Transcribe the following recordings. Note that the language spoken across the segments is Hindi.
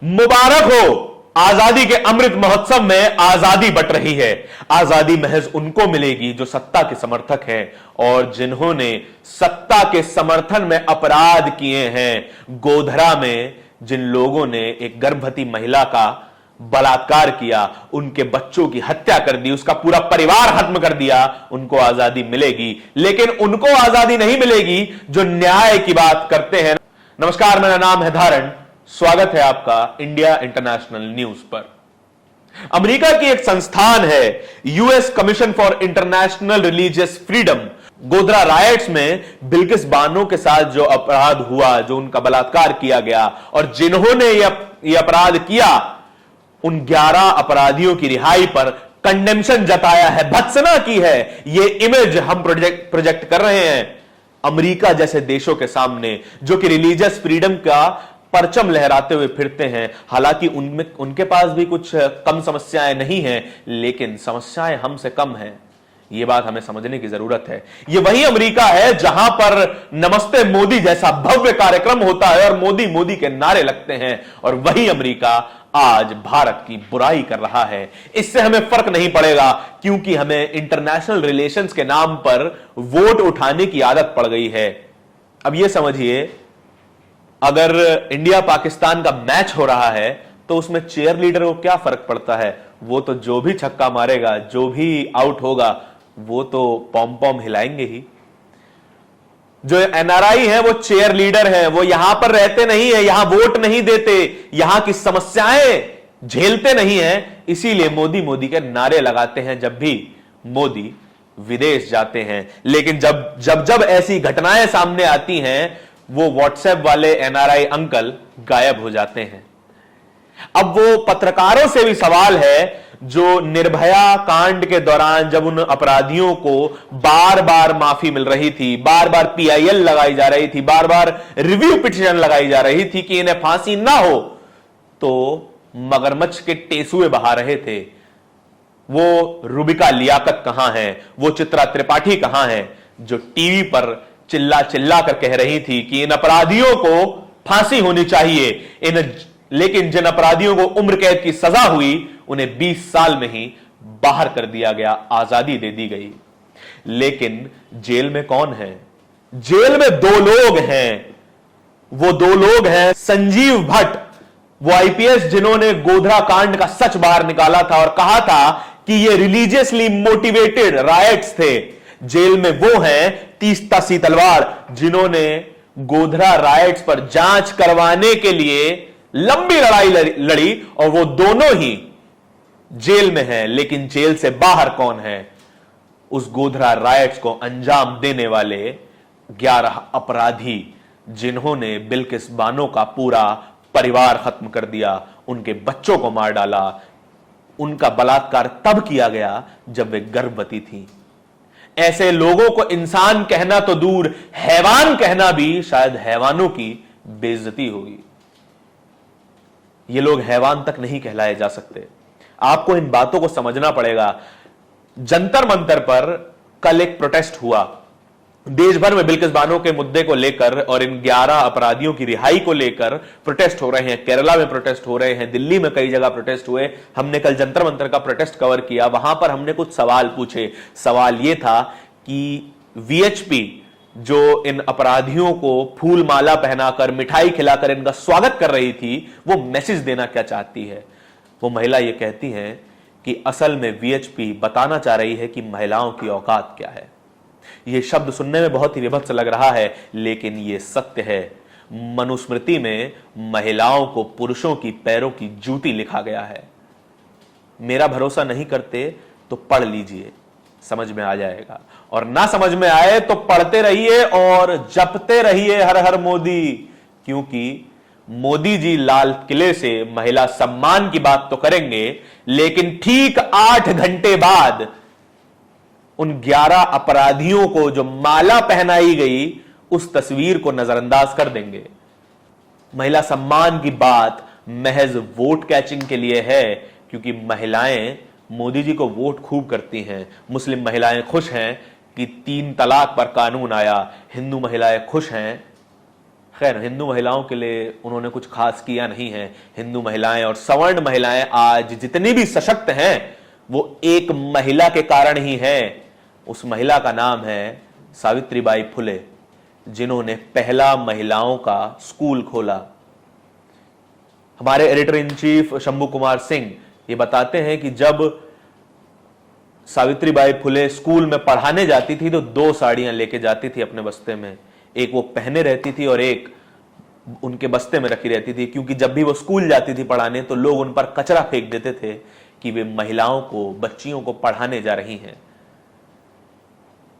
मुबारक हो, आजादी के अमृत महोत्सव में आजादी बट रही है। आजादी महज उनको मिलेगी जो सत्ता के समर्थक हैं और जिन्होंने सत्ता के समर्थन में अपराध किए हैं। गोधरा में जिन लोगों ने एक गर्भवती महिला का बलात्कार किया, उनके बच्चों की हत्या कर दी, उसका पूरा परिवार खत्म कर दिया, उनको आजादी मिलेगी। लेकिन उनको आजादी नहीं मिलेगी जो न्याय की बात करते हैं। नमस्कार, मेरा नाम है धारण, स्वागत है आपका इंडिया इंटरनेशनल न्यूज पर। अमेरिका की एक संस्थान है US commission for international religious freedom. Godhra rights में बिल्किस बानो के साथ जो अपराध हुआ, जो उनका बलात्कार किया गया और जिन्होंने यह अपराध किया, उन 11 अपराधियों की रिहाई पर कंडेम्पशन जताया है, भत्सना की है। यह इमेज हम प्रोजेक्ट कर रहे हैं अमेरिका जैसे देशों के सामने, जो कि रिलीजियस फ्रीडम का परचम लहराते हुए फिरते हैं। हालांकि उनके पास भी कुछ कम समस्याएं नहीं हैं, लेकिन समस्याएं हमसे कम हैं। यह बात हमें समझने की जरूरत है। यह वही अमेरिका है जहां पर नमस्ते मोदी जैसा भव्य कार्यक्रम होता है और मोदी मोदी के नारे लगते हैं, और वही अमेरिका आज भारत की बुराई कर रहा है। इससे हमें फर्क नहीं पड़ेगा, क्योंकि हमें इंटरनेशनल रिलेशंस के नाम पर वोट उठाने की आदत पड़ गई है। अब यह समझिए, अगर इंडिया पाकिस्तान का मैच हो रहा है तो उसमें चेयर लीडर को क्या फर्क पड़ता है? वो तो जो भी छक्का मारेगा, जो भी आउट होगा, वो तो पॉम पॉम हिलाएंगे ही। जो एनआरआई है वो चेयर लीडर है, वो यहां पर रहते नहीं है, यहां वोट नहीं देते, यहां की समस्याएं झेलते नहीं है। इसीलिए मोदी मोदी के नारे लगाते हैं जब भी मोदी विदेश जाते हैं। लेकिन जब ऐसी घटनाएं सामने आती हैं, वो व्हाट्सएप वाले एनआरआई अंकल गायब हो जाते हैं। अब वो पत्रकारों से भी सवाल है जो निर्भया कांड के दौरान जब उन अपराधियों को बार बार माफी मिल रही थी, बार बार पीआईएल लगाई जा रही थी, बार बार रिव्यू पिटीशन लगाई जा रही थी कि इन्हें फांसी ना हो, तो मगरमच्छ के टेसुए बहा रहे थे। वो रुबिका लियाकत कहां है, वो चित्रा त्रिपाठी कहां है, जो टीवी पर चिल्ला चिल्ला कर कह रही थी कि इन अपराधियों को फांसी होनी चाहिए। लेकिन जिन अपराधियों को उम्र कैद की सजा हुई, उन्हें 20 साल में ही बाहर कर दिया गया, आजादी दे दी गई। लेकिन जेल में कौन है? जेल में 2 लोग हैं। वो 2 लोग हैं संजीव भट्ट, वो आईपीएस जिन्होंने गोधरा कांड का सच बाहर निकाला था और कहा था कि ये रिलीजियसली मोटिवेटेड राइट्स थे। जेल में वो हैं तीस्ता सीतलवाड़, जिन्होंने गोधरा राइट्स पर जांच करवाने के लिए लंबी लड़ाई लड़ी, और वो दोनों ही जेल में हैं। लेकिन जेल से बाहर कौन है? उस गोधरा राइट्स को अंजाम देने वाले 11 अपराधी, जिन्होंने बिल्किस बानो का पूरा परिवार खत्म कर दिया, उनके बच्चों को मार डाला। उनका बलात्कार तब किया गया जब वे गर्भवती थी। ऐसे लोगों को इंसान कहना तो दूर, हैवान कहना भी शायद हैवानों की बेइज्जती होगी। ये लोग हैवान तक नहीं कहलाए जा सकते। आपको इन बातों को समझना पड़ेगा। जंतर मंतर पर कल एक प्रोटेस्ट हुआ देश भर में बिल्किस बानो के मुद्दे को लेकर, और इन 11 अपराधियों की रिहाई को लेकर प्रोटेस्ट हो रहे हैं। केरला में प्रोटेस्ट हो रहे हैं, दिल्ली में कई जगह प्रोटेस्ट हुए। हमने कल जंतर मंतर का प्रोटेस्ट कवर किया, वहां पर हमने कुछ सवाल पूछे। सवाल यह था कि वीएचपी जो इन अपराधियों को फूल माला पहनाकर, मिठाई खिलाकर इनका स्वागत कर रही थी, वो मैसेज देना क्या चाहती है? वो महिला ये कहती है कि असल में वीएचपी बताना चाह रही है कि महिलाओं की औकात क्या है। यह शब्द सुनने में बहुत ही विभत्स लग रहा है, लेकिन यह सत्य है। मनुस्मृति में महिलाओं को पुरुषों की पैरों की जूती लिखा गया है। मेरा भरोसा नहीं करते तो पढ़ लीजिए, समझ में आ जाएगा। और ना समझ में आए तो पढ़ते रहिए और जपते रहिए हर हर मोदी, क्योंकि मोदी जी लाल किले से महिला सम्मान की बात तो करेंगे, लेकिन ठीक 8 घंटे बाद उन 11 अपराधियों को जो माला पहनाई गई, उस तस्वीर को नजरअंदाज कर देंगे। महिला सम्मान की बात महज वोट कैचिंग के लिए है, क्योंकि महिलाएं मोदी जी को वोट खूब करती हैं। मुस्लिम महिलाएं खुश हैं कि 3 तलाक पर कानून आया, हिंदू महिलाएं खुश हैं, खैर, हिंदू महिलाओं के लिए उन्होंने कुछ खास किया नहीं है। हिंदू महिलाएं और सवर्ण महिलाएं आज जितनी भी सशक्त हैं वो एक महिला के कारण ही है। उस महिला का नाम है सावित्रीबाई फुले, जिन्होंने पहला महिलाओं का स्कूल खोला। हमारे editor in chief Shambhu Kumar Singh ये बताते हैं कि जब सावित्रीबाई फुले स्कूल में पढ़ाने जाती थी तो 2 साड़ियां लेके जाती थी अपने बस्ते में। एक वो पहने रहती थी और एक उनके बस्ते में रखी रहती थी, क्योंकि जब भी वो स्कूल जाती थी पढ़ाने तो लोग उन पर कचरा फेंक देते थे कि वे महिलाओं को, बच्चियों को पढ़ाने जा रही हैं।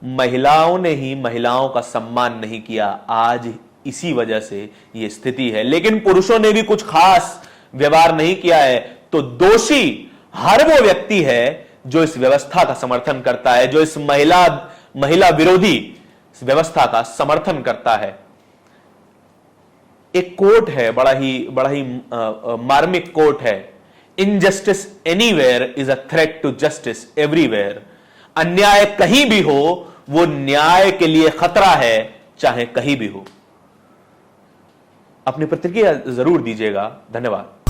महिलाओं ने ही महिलाओं का सम्मान नहीं किया, आज इसी वजह से ये स्थिति है। लेकिन पुरुषों ने भी कुछ खास व्यवहार नहीं किया है, तो दोषी हर वो व्यक्ति है जो इस व्यवस्था का समर्थन करता है, जो इस महिला विरोधी व्यवस्था का समर्थन करता है। एक कोट है, बड़ा ही मार्मिक कोट है, injustice anywhere is a threat to justice everywhere. अन्याय कहीं भी हो वो न्याय के लिए खतरा है, चाहे कहीं भी हो। अपनी प्रतिक्रिया जरूर दीजिएगा। धन्यवाद।